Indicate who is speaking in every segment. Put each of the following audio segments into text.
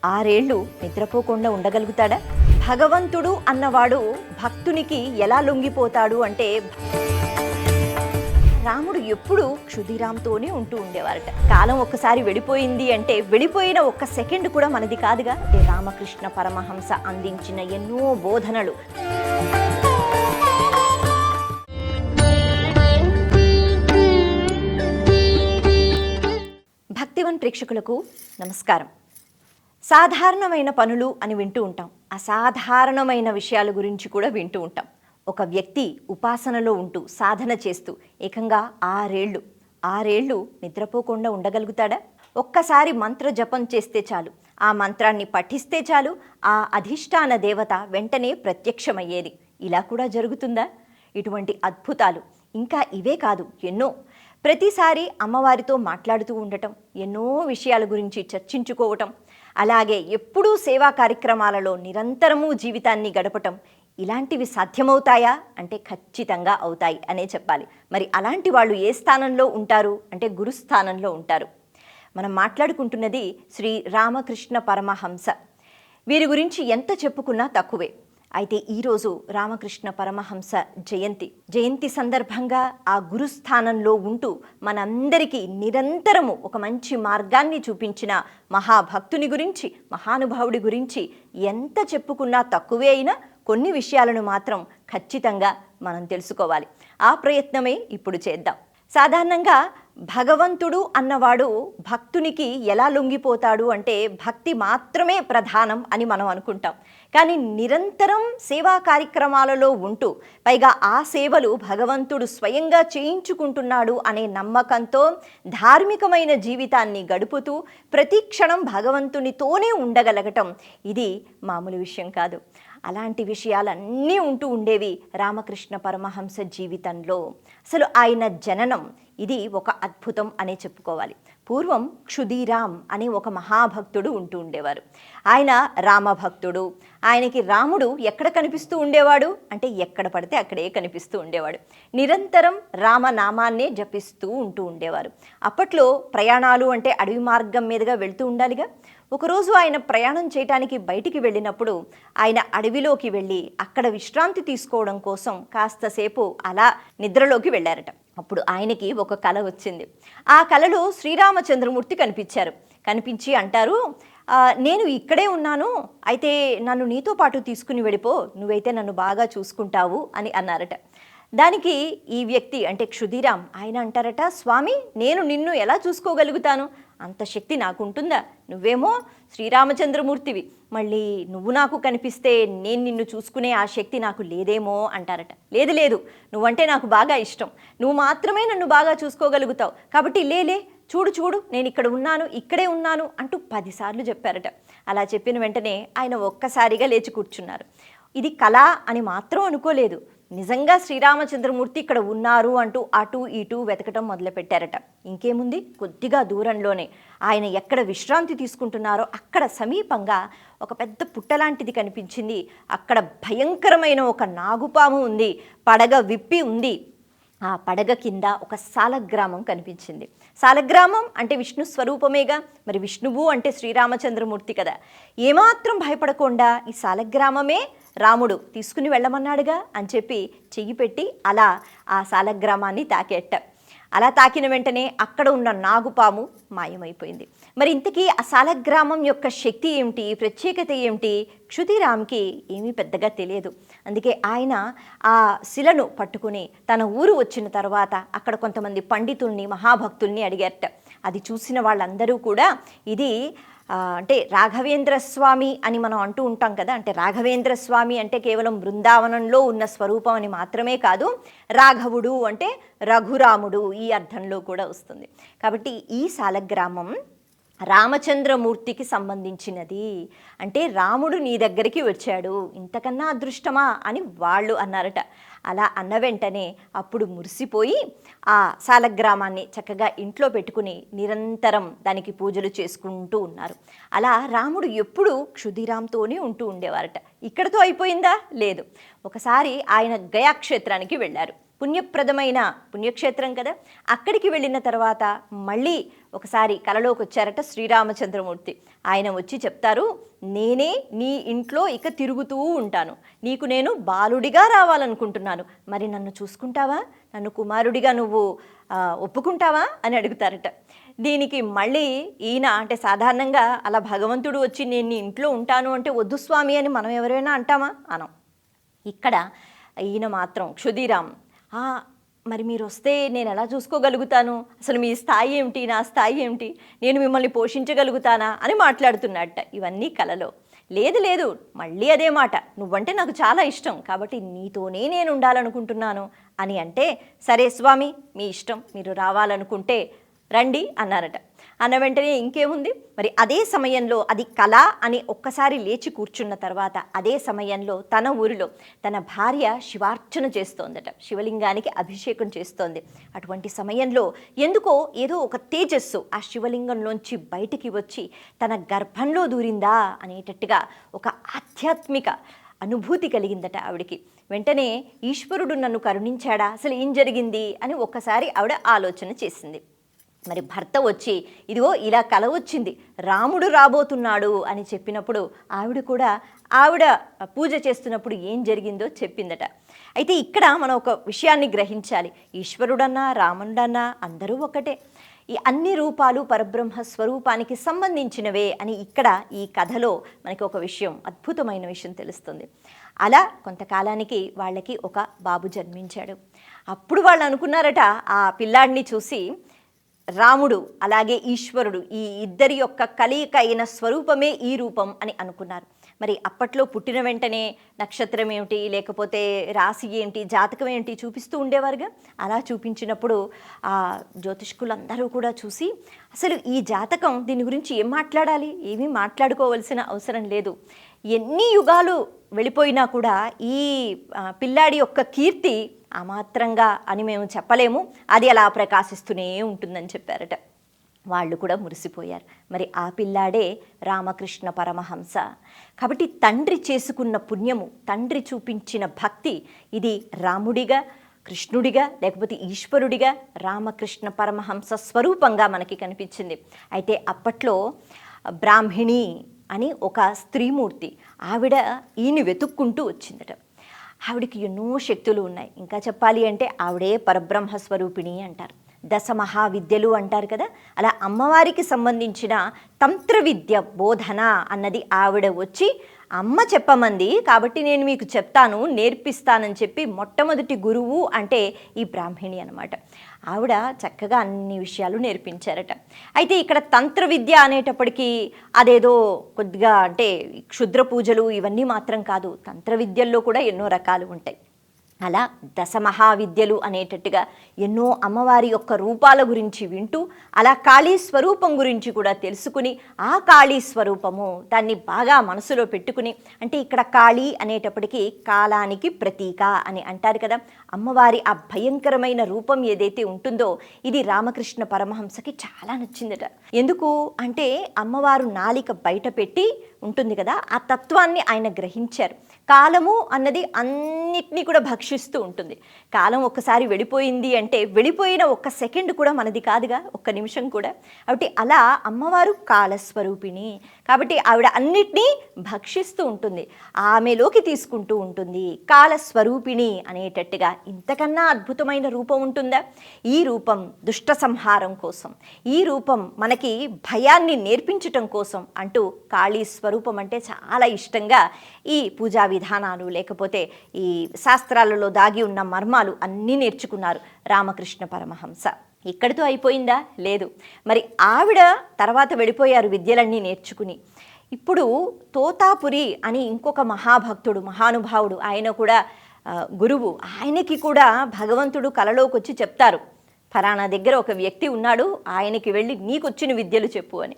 Speaker 1: 6 ఏళ్లు నిద్రపోకుండా ఉండగలుగుతాడా? భగవంతుడు అన్నవాడు భక్తునికి ఎలా లొంగిపోతాడు అంటే, రాముడు ఎప్పుడు క్షుదిరాంతోనే ఉంటూ ఉండేవారట. కాలం ఒక్కసారి వెళ్ళిపోయింది అంటే వెళ్ళిపోయిన ఒక్క సెకండ్ కూడా మనది కాదుగా. అంటే రామకృష్ణ పరమహంస అందించిన ఎన్నో బోధనలు. భక్తివన్ ప్రేక్షకులకు నమస్కారం. సాధారణమైన పనులు అని వింటూ ఉంటాం, అసాధారణమైన విషయాల గురించి కూడా వింటూ ఉంటాం. ఒక వ్యక్తి ఉపాసనలో ఉంటూ సాధన చేస్తూ ఏకంగా 6 ఏళ్లు నిద్రపోకుండా ఉండగలుగుతాడా? ఒక్కసారి మంత్ర జపం చేస్తే చాలు, ఆ మంత్రాన్ని పఠిస్తే చాలు, ఆ అధిష్టాన దేవత వెంటనే ప్రత్యక్షమయ్యేది. ఇలా కూడా జరుగుతుందా? ఇటువంటి అద్భుతాలు ఇంకా ఇవే కాదు, ఎన్నో. ప్రతిసారి అమ్మవారితో మాట్లాడుతూ ఉండటం, ఎన్నో విషయాల గురించి చర్చించుకోవటం, అలాగే ఎప్పుడూ సేవా కార్యక్రమాలలో నిరంతరము జీవితాన్ని గడపటం, ఇలాంటివి సాధ్యమవుతాయా అంటే ఖచ్చితంగా అవుతాయి అనే చెప్పాలి. మరి అలాంటి వాళ్ళు ఏ స్థానంలో ఉంటారు అంటే గురుస్థానంలో ఉంటారు. మనం మాట్లాడుకుంటున్నది శ్రీ రామకృష్ణ పరమహంస. వీరి గురించి ఎంత చెప్పుకున్నా తక్కువే. అయితే ఈరోజు రామకృష్ణ పరమహంస జయంతి సందర్భంగా ఆ గురుస్థానంలో ఉంటూ మనందరికీ నిరంతరము ఒక మంచి మార్గాన్ని చూపించిన మహాభక్తుని గురించి, మహానుభావుడి గురించి ఎంత చెప్పుకున్నా తక్కువే అయినా కొన్ని విషయాలను మాత్రం ఖచ్చితంగా మనం తెలుసుకోవాలి. ఆ ప్రయత్నమే ఇప్పుడు చేద్దాం. సాధారణంగా భగవంతుడు అన్నవాడు భక్తునికి ఎలా లొంగిపోతాడు అంటే భక్తి మాత్రమే ప్రధానం అని మనం అనుకుంటాం. కానీ నిరంతరం సేవా కార్యక్రమాలలో ఉంటూ, పైగా ఆ సేవలు భగవంతుడు స్వయంగా చేయించుకుంటున్నాడు అనే నమ్మకంతో ధార్మికమైన జీవితాన్ని గడుపుతూ ప్రతి క్షణం భగవంతునితోనే ఉండగలగటం ఇది మామూలు విషయం కాదు. అలాంటి విషయాలన్నీ ఉంటూ ఉండేవి రామకృష్ణ పరమహంస జీవితంలో. అసలు ఆయన జననం ఇది ఒక అద్భుతం అనే చెప్పుకోవాలి. పూర్వం క్షుదిరాం అనే ఒక మహాభక్తుడు ఉంటూ ఉండేవారు. ఆయన రామభక్తుడు. ఆయనకి రాముడు ఎక్కడ కనిపిస్తూ ఉండేవాడు అంటే ఎక్కడ పడితే అక్కడే కనిపిస్తూ ఉండేవాడు. నిరంతరం రామనామాన్నే జపిస్తూ ఉంటూ ఉండేవారు. అప్పట్లో ప్రయాణాలు అంటే అడవి మార్గం మీదుగా వెళ్తూ ఉండాలిగా. ఒకరోజు ఆయన ప్రయాణం చేయడానికి బయటికి వెళ్ళినప్పుడు ఆయన అడవిలోకి వెళ్ళి అక్కడ విశ్రాంతి తీసుకోవడం కోసం కాస్తసేపు అలా నిద్రలోకి వెళ్ళారట. అప్పుడు ఆయనకి ఒక కల వచ్చింది. ఆ కలలో శ్రీరామచంద్రమూర్తి కనిపించి అంటారు, నేను ఇక్కడే ఉన్నాను, అయితే నన్ను నీతో పాటు తీసుకుని వెళ్ళిపో, నువ్వైతే నన్ను బాగా చూసుకుంటావు అని అన్నారట. దానికి ఈ వ్యక్తి అంటే క్షుదిరాం ఆయన అంటారట, స్వామి నేను నిన్ను ఎలా చూసుకోగలుగుతాను, అంత శక్తి నాకుంటుందా? నువ్వేమో శ్రీరామచంద్రమూర్తివి, మళ్ళీ నువ్వు నాకు కనిపిస్తే నేను నిన్ను చూసుకునే ఆ శక్తి నాకు లేదేమో అంటారట. లేదు, నువ్వంటే నాకు బాగా ఇష్టం, నువ్వు మాత్రమే నన్ను బాగా చూసుకోగలుగుతావు, కాబట్టి లేలే చూడు నేను ఇక్కడే ఉన్నాను అంటూ 10 సార్లు చెప్పారట. అలా చెప్పిన వెంటనే ఆయన ఒక్కసారిగా లేచి కూర్చున్నారు. ఇది కళ అని మాత్రం అనుకోలేదు, నిజంగా శ్రీరామచంద్రమూర్తి ఇక్కడ ఉన్నారు అంటూ అటు ఇటు వెతకటం మొదలుపెట్టారట. ఇంకేముంది, కొద్దిగా దూరంలోనే ఆయన ఎక్కడ విశ్రాంతి తీసుకుంటున్నారో అక్కడ సమీపంగా ఒక పెద్ద పుట్టలాంటిది కనిపించింది. అక్కడ భయంకరమైన ఒక నాగుపాము ఉంది, పడగ విప్పి ఉంది. ఆ పడగ కింద ఒక సాలగ్రామం కనిపించింది. సాలగ్రామం అంటే విష్ణు స్వరూపమేగా, మరి విష్ణువు అంటే శ్రీరామచంద్రమూర్తి కదా. ఏమాత్రం భయపడకుండా ఈ సాలగ్రామమే రాముడు తీసుకుని వెళ్ళమన్నాడుగా అని చెప్పి చెయ్యి పెట్టి అలా ఆ సాలగ్రామాన్ని తాకేట. అలా తాకిన వెంటనే అక్కడ ఉన్న నాగుపాము మాయమైపోయింది. మరి ఇంతకీ ఆ సాలగ్రామం యొక్క శక్తి ఏమిటి, ప్రత్యేకత ఏమిటి? క్షుదిరాంకి ఏమీ పెద్దగా తెలియదు. అందుకే ఆయన ఆ శిలను పట్టుకుని తన ఊరు వచ్చిన తర్వాత అక్కడ కొంతమంది పండితుల్ని, మహాభక్తుల్ని అడిగారట. అది చూసిన వాళ్ళందరూ కూడా ఇది అంటే రాఘవేంద్ర స్వామి అని మనం అంటూ ఉంటాం కదా. అంటే రాఘవేంద్ర స్వామి అంటే కేవలం బృందావనంలో ఉన్న స్వరూపం అని మాత్రమే కాదు, రాఘవుడు అంటే రఘురాముడు ఈ అర్థంలో కూడా వస్తుంది. కాబట్టి ఈ సాలగ్రామం రామచంద్రమూర్తికి సంబంధించినది. అంటే రాముడు నీ దగ్గరికి వచ్చాడు, ఇంతకన్నా అదృష్టమా అని వాళ్ళు అన్నారట. అలా అన్న వెంటనే అప్పుడు మురిసిపోయి ఆ సాలగ్రామాన్ని చక్కగా ఇంట్లో పెట్టుకుని నిరంతరం దానికి పూజలు చేసుకుంటూ ఉన్నారు. అలా రాముడు ఎప్పుడూ క్షుదిరాంతోనే ఉంటూ ఉండేవారట. ఇక్కడతో అయిపోయిందా? లేదు. ఒకసారి ఆయన గయాక్షేత్రానికి వెళ్ళారు. పుణ్యప్రదమైన పుణ్యక్షేత్రం కదా. అక్కడికి వెళ్ళిన తర్వాత మళ్ళీ ఒకసారి కలలోకి వచ్చారట శ్రీరామచంద్రమూర్తి. ఆయన వచ్చి చెప్తారు, నేనే నీ ఇంట్లో ఇక తిరుగుతూ ఉంటాను, నీకు నేను బాలుడిగా రావాలనుకుంటున్నాను, మరి నన్ను చూసుకుంటావా, నన్ను కుమారుడిగా నువ్వు ఒప్పుకుంటావా అని అడుగుతారట. దీనికి మళ్ళీ ఈయన అంటే సాధారణంగా అలా భగవంతుడు వచ్చి నేను నీ ఇంట్లో ఉంటాను అంటే వద్దు స్వామి అని మనం ఎవరైనా అంటామా? అనం. ఇక్కడ ఈయన మాత్రం క్షుదీరాం, మరి మీరు వస్తే నేను ఎలా చూసుకోగలుగుతాను, అసలు మీ స్థాయి ఏమిటి, నా స్థాయి ఏమిటి, నేను మిమ్మల్ని పోషించగలుగుతానా అని మాట్లాడుతున్నట్ట. ఇవన్నీ కలలో. లేదు లేదు, మళ్ళీ అదే మాట, నువ్వంటే నాకు చాలా ఇష్టం కాబట్టి నీతోనే నేను ఉండాలనుకుంటున్నాను అని అంటే, సరే స్వామి మీ ఇష్టం, మీరు రావాలనుకుంటే రండి అన్నారట. అన్న వెంటనే ఇంకేముంది, మరి అదే సమయంలో అది కళ అని ఒక్కసారి లేచి కూర్చున్న తర్వాత అదే సమయంలో తన ఊరిలో తన భార్య శివార్చన చేస్తోందట, శివలింగానికి అభిషేకం చేస్తోంది. అటువంటి సమయంలో ఎందుకో ఏదో ఒక తేజస్సు ఆ శివలింగంలోంచి బయటికి వచ్చి తన గర్భంలో దూరిందా అనేటట్టుగా ఒక ఆధ్యాత్మిక అనుభూతి కలిగిందట ఆవిడికి. వెంటనే ఈశ్వరుడు నన్ను కరుణించాడా, అసలు ఏం జరిగింది అని ఒక్కసారి ఆవిడ ఆలోచన చేసింది. మరి భర్త వచ్చి ఇదిగో ఇలా కల వచ్చింది, రాముడు రాబోతున్నాడు అని చెప్పినప్పుడు ఆవిడ పూజ చేస్తున్నప్పుడు ఏం జరిగిందో చెప్పిందట. అయితే ఇక్కడ మనం ఒక విషయాన్ని గ్రహించాలి, ఈశ్వరుడన్నా రాముడన్నా అందరూ ఒకటే, ఈ అన్ని రూపాలు పరబ్రహ్మ స్వరూపానికి సంబంధించినవే అని ఇక్కడ ఈ కథలో మనకి ఒక విషయం, అద్భుతమైన విషయం తెలుస్తుంది. అలా కొంతకాలానికి వాళ్ళకి ఒక బాబు జన్మించాడు. అప్పుడు వాళ్ళు అనుకున్నారట, ఆ పిల్లాడిని చూసి రాముడు అలాగే ఈశ్వరుడు ఈ ఇద్దరి యొక్క కలయిక అయిన స్వరూపమే ఈ రూపం అని అనుకున్నారు. మరి అప్పట్లో పుట్టిన వెంటనే నక్షత్రం ఏమిటి, లేకపోతే రాశి ఏంటి, జాతకం ఏంటి చూపిస్తూ ఉండేవారుగా. అలా చూపించినప్పుడు ఆ జ్యోతిష్కులందరూ కూడా చూసి, అసలు ఈ జాతకం దీని గురించి ఏం మాట్లాడాలి, ఏమీ మాట్లాడుకోవాల్సిన అవసరం లేదు, ఎన్ని యుగాలు వెళ్ళిపోయినా కూడా ఈ పిల్లాడి యొక్క కీర్తి అమాత్రంగా అని మేము చెప్పలేము, అది అలా ప్రకాశిస్తూనే ఉంటుందని చెప్పారట. వాళ్ళు కూడా మురిసిపోయారు. మరి ఆ పిల్లాడే రామకృష్ణ పరమహంస. కాబట్టి తండ్రి చేసుకున్న పుణ్యము, తండ్రి చూపించిన భక్తి, ఇది రాముడిగా, కృష్ణుడిగా, లేకపోతే ఈశ్వరుడిగా, రామకృష్ణ పరమహంస స్వరూపంగా మనకి కనిపించింది. అయితే అప్పట్లో బ్రాహ్మిణి అని ఒక స్త్రీమూర్తి, ఆవిడ ఈయన వెతుక్కుంటూ వచ్చిందట. ఆవిడికి ఎన్నో శక్తులు ఉన్నాయి. ఇంకా చెప్పాలి అంటే ఆవిడే పరబ్రహ్మ స్వరూపిణి అంటారు, దశ మహావిద్యలు అంటారు కదా. అలా అమ్మవారికి సంబంధించిన తంత్ర విద్య బోధన అన్నది ఆవిడ వచ్చి, అమ్మ చెప్పమంది కాబట్టి నేను మీకు చెప్తాను, నేర్పిస్తానని చెప్పి మొట్టమొదటి గురువు అంటే ఈ బ్రాహ్మిణి అనమాట. ఆవిడ చక్కగా అన్ని విషయాలు నేర్పించారట. అయితే ఇక్కడ తంత్ర విద్య అనేటప్పటికీ అదేదో కొద్దిగా అంటే క్షుద్ర పూజలు ఇవన్నీ మాత్రం కాదు, తంత్ర విద్యల్లో కూడా ఎన్నో రకాలు ఉంటాయి. అలా దశమహావిద్యలు అనేటట్టుగా ఎన్నో అమ్మవారి యొక్క రూపాల గురించి వింటూ, అలా కాళీ స్వరూపం గురించి కూడా తెలుసుకుని, ఆ కాళీ స్వరూపము దాన్ని బాగా మనసులో పెట్టుకుని, అంటే ఇక్కడ కాళీ అనేటప్పటికీ కాలానికి ప్రతీక అని అంటారు కదా. అమ్మవారి ఆ భయంకరమైన రూపం ఏదైతే ఉంటుందో ఇది రామకృష్ణ పరమహంసకి చాలా నచ్చిందట. ఎందుకు అంటే అమ్మవారు నాలిక బయట పెట్టి ఉంటుంది కదా, ఆ తత్వాన్ని ఆయన గ్రహించారు. కాలము అన్నది అన్నిటినీ కూడా భక్షిస్తూ ఉంటుంది. కాలం ఒక్కసారి వెళ్ళిపోయింది అంటే వెళ్ళిపోయిన ఒక్క సెకండ్ కూడా మనది కాదుగా, ఒక్క నిమిషం కూడా. కాబట్టి అలా అమ్మవారు కాలస్వరూపిణి కాబట్టి ఆవిడ అన్నిటినీ భక్షిస్తూ ఉంటుంది, ఆమెలోకి తీసుకుంటూ ఉంటుంది. కాలస్వరూపిణి అనేటట్టుగా ఇంతకన్నా అద్భుతమైన రూపం ఉంటుందా? ఈ రూపం దుష్ట సంహారం కోసం, ఈ రూపం మనకి భయాన్ని నేర్పించటం కోసం అంటూ కాళీ స్వరూపం అంటే చాలా ఇష్టంగా ఈ పూజా విధానాలు లేకపోతే ఈ శాస్త్రాలలో దాగి ఉన్న మర్మాలు అన్నీ నేర్చుకున్నారు రామకృష్ణ పరమహంస. ఇక్కడితో అయిపోయిందా? లేదు. మరి ఆవిడ తర్వాత వెళ్ళిపోయారు విద్యలన్నీ నేర్చుకుని. ఇప్పుడు తోతాపురి అని ఇంకొక మహాభక్తుడు మహానుభావుడు, ఆయన కూడా గురువు, ఆయనకి కూడా భగవంతుడు కలలోకి వచ్చి చెప్తారు, ఫలానా దగ్గర ఒక వ్యక్తి ఉన్నాడు, ఆయనకి వెళ్ళి నీకొచ్చిన విద్యలు చెప్పు అని.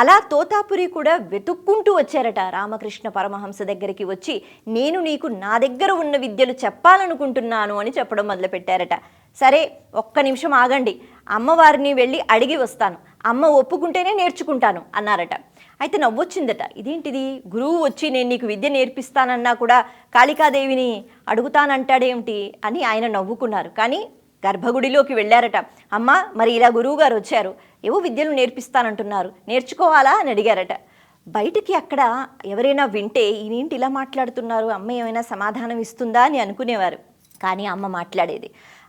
Speaker 1: అలా తోతాపురి కూడా వెతుక్కుంటూ వచ్చారట రామకృష్ణ పరమహంస దగ్గరికి వచ్చి, నేను నీకు నా దగ్గర ఉన్న విద్యలు చెప్పాలనుకుంటున్నాను అని చెప్పడం మొదలుపెట్టారట. సరే ఒక్క నిమిషం ఆగండి, అమ్మవారిని వెళ్ళి అడిగి వస్తాను, అమ్మ ఒప్పుకుంటేనే నేర్చుకుంటాను అన్నారట. అయితే నవ్వొచ్చిందట. ఇదేంటిది, గురువు వచ్చి నేను నీకు విద్య నేర్పిస్తానన్నా కూడా కాళికాదేవిని అడుగుతానంటాడేమిటి అని ఆయన నవ్వుకున్నారు. కానీ గర్భగుడిలోకి వెళ్ళారట. అమ్మ, మరి ఇలా గురువుగారు వచ్చారు, ఏవో విద్యలు నేర్పిస్తానంటున్నారు, నేర్చుకోవాలా అని అడిగారట. బయటికి అక్కడ ఎవరైనా వింటే ఈయనేంటి ఇలా మాట్లాడుతున్నారు, అమ్మ ఏమైనా సమాధానం ఇస్తుందా అని అనుకునేవారు. కానీ అమ్మ మాట్లాడేది.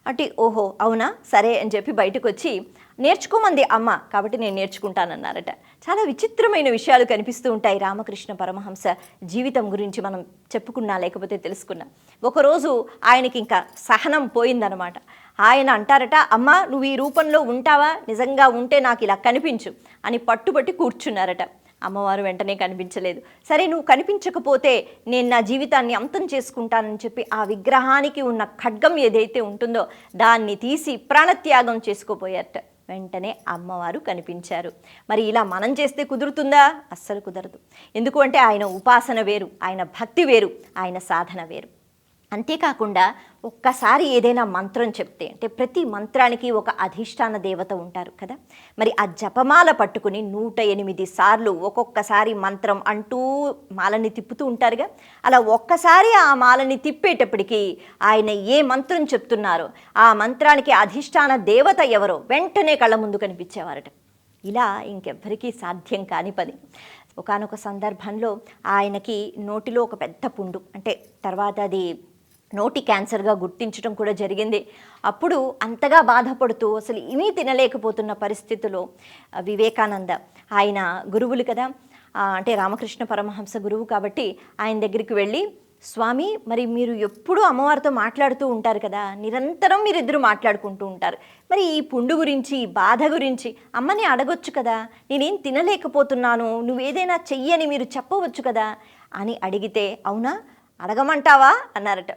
Speaker 1: అంటే ఓహో అవునా, సరే అని చెప్పి బయటకు వచ్చి నేర్చుకోమంది అమ్మ, కాబట్టి నేను నేర్చుకుంటానన్నారట. చాలా విచిత్రమైన విషయాలు కనిపిస్తూ ఉంటాయి రామకృష్ణ పరమహంస జీవితం గురించి మనం చెప్పుకున్నా లేకపోతే తెలుసుకున్నా. ఒకరోజు ఆయనకి ఇంకా సహనం పోయిందనమాట. ఆయన అంటారట, అమ్మ నువ్వు ఈ రూపంలో ఉంటావా, నిజంగా ఉంటే నాకు ఇలా కనిపించు అని పట్టుబట్టి కూర్చున్నారట. అమ్మవారు వెంటనే కనిపించలేదు. సరే నువ్వు కనిపించకపోతే నేను నా జీవితాన్ని అంతం చేసుకుంటానని చెప్పి ఆ విగ్రహానికి ఉన్న ఖడ్గం ఏదైతే ఉంటుందో దాన్ని తీసి ప్రాణత్యాగం చేసుకోపోయారట. వెంటనే అమ్మవారు కనిపించారు. మరి ఇలా మనం చేస్తే కుదురుతుందా? అస్సలు కుదరదు. ఎందుకు అంటే ఆయన ఉపాసన వేరు, ఆయన భక్తి వేరు, ఆయన సాధన వేరు. అంతేకాకుండా ఒక్కసారి ఏదైనా మంత్రం చెప్తే, అంటే ప్రతి మంత్రానికి ఒక అధిష్టాన దేవత ఉంటారు కదా, మరి ఆ జపమాల పట్టుకుని 108 సార్లు ఒక్కొక్కసారి మంత్రం అంటూ మాలని తిప్పుతూ ఉంటారుగా, అలా ఒక్కసారి ఆ మాలని తిప్పేటప్పటికి ఆయన ఏ మంత్రం చెప్తున్నారో ఆ మంత్రానికి అధిష్టాన దేవత ఎవరో వెంటనే కళ్ళ ముందు కనిపించేవారట. ఇలా ఇంకెవ్వరికీ సాధ్యం కాని పని. ఒకానొక సందర్భంలో ఆయనకి నోటిలో ఒక పెద్ద పుండు, అంటే తర్వాత అది నోటి క్యాన్సర్గా గుర్తించడం కూడా జరిగింది. అప్పుడు అంతగా బాధపడుతూ అసలు ఏమీ తినలేకపోతున్న పరిస్థితిలో వివేకానంద, ఆయన గురువులు కదా, అంటే రామకృష్ణ పరమహంస గురువు కాబట్టి ఆయన దగ్గరికి వెళ్ళి, స్వామి మరి మీరు ఎప్పుడూ అమ్మవారితో మాట్లాడుతూ ఉంటారు కదా, నిరంతరం మీరిద్దరూ మాట్లాడుకుంటూ ఉంటారు, మరి ఈ పుండు గురించి, బాధ గురించి అమ్మని అడగొచ్చు కదా, నేనేం తినలేకపోతున్నాను, నువ్వేదైనా చెయ్యని మీరు చెప్పవచ్చు కదా అని అడిగితే, అవునా అడగమంటావా అన్నారట.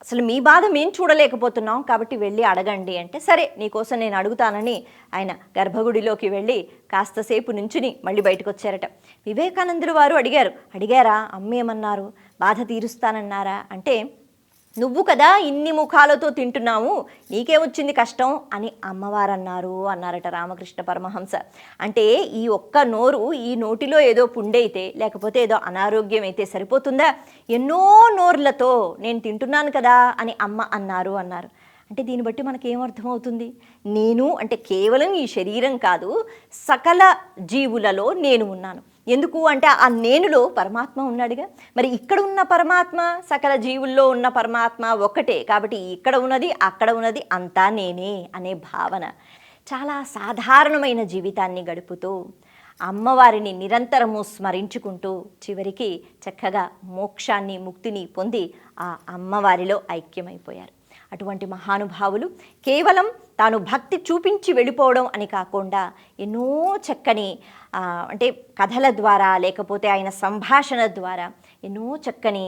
Speaker 1: అసలు మీ బాధ మేము చూడలేకపోతున్నాం కాబట్టి వెళ్ళి అడగండి అంటే, సరే నీకోసం నేను అడుగుతానని ఆయన గర్భగుడిలోకి వెళ్ళి కాస్తసేపు నుంచుని మళ్ళీ బయటకు వచ్చారట. వివేకానందులు వారు అడిగారా అమ్మేమన్నారు, బాధ తీరుస్తానన్నారా అంటే, నువ్వు కదా ఇన్ని ముఖాలతో తింటున్నావు, నీకేమొచ్చింది కష్టం అని అమ్మవారు అన్నారట రామకృష్ణ పరమహంస. అంటే ఈ ఒక్క నోరు, ఈ నోటిలో ఏదో పుండైతే లేకపోతే ఏదో అనారోగ్యం అయితే సరిపోతుందా, ఎన్నో నోర్లతో నేను తింటున్నాను కదా అని అమ్మ అన్నారు. అంటే దీన్ని బట్టి మనకేమర్థమవుతుంది, నేను అంటే కేవలం ఈ శరీరం కాదు, సకల జీవులలో నేను ఉన్నాను. ఎందుకు అంటే ఆ నేనులో పరమాత్మ ఉన్నాడుగా. మరి ఇక్కడ ఉన్న పరమాత్మ, సకల జీవుల్లో ఉన్న పరమాత్మ ఒక్కటే కాబట్టి ఇక్కడ ఉన్నది అక్కడ ఉన్నది అంతా నేనే అనే భావన. చాలా సాధారణమైన జీవితాన్ని గడుపుతూ అమ్మవారిని నిరంతరము స్మరించుకుంటూ చివరికి చక్కగా మోక్షాన్ని, ముక్తిని పొంది ఆ అమ్మవారిలో ఐక్యమైపోయారు. అటువంటి మహానుభావులు కేవలం తాను భక్తి చూపించి వెళ్ళిపోవడం అని కాకుండా ఎన్నో చక్కని అంటే కథల ద్వారా లేకపోతే ఆయన సంభాషణ ద్వారా ఎన్నో చక్కని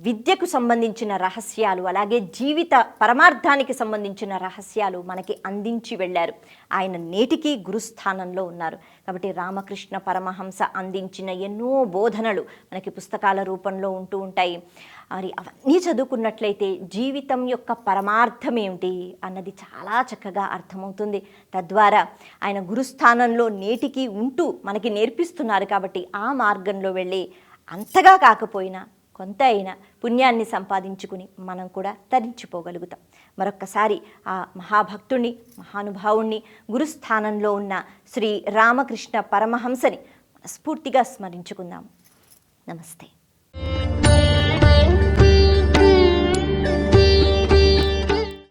Speaker 1: విద్యకు సంబంధించిన రహస్యాలు, అలాగే జీవిత పరమార్థానికి సంబంధించిన రహస్యాలు మనకి అందించి వెళ్ళారు. ఆయన నేటికి గురుస్థానంలో ఉన్నారు. కాబట్టి రామకృష్ణ పరమహంస అందించిన ఎన్నో బోధనలు మనకి పుస్తకాల రూపంలో ఉంటూ ఉంటాయి. మరి అవన్నీ చదువుకున్నట్లయితే జీవితం యొక్క పరమార్థం ఏమిటి అన్నది చాలా చక్కగా అర్థమవుతుంది. తద్వారా ఆయన గురుస్థానంలో నేటికి ఉంటూ మనకి నేర్పిస్తున్నారు. కాబట్టి ఆ మార్గంలో వెళ్ళి అంతగా కాకపోయినా కొంత అయినా పుణ్యాన్ని సంపాదించుకుని మనం కూడా తరించిపోగలుగుతాం. మరొక్కసారి ఆ మహాభక్తుణ్ణి, మహానుభావుణ్ణి, గురుస్థానంలో ఉన్న శ్రీ రామకృష్ణ పరమహంసని స్ఫూర్తిగా స్మరించుకుందాం. నమస్తే.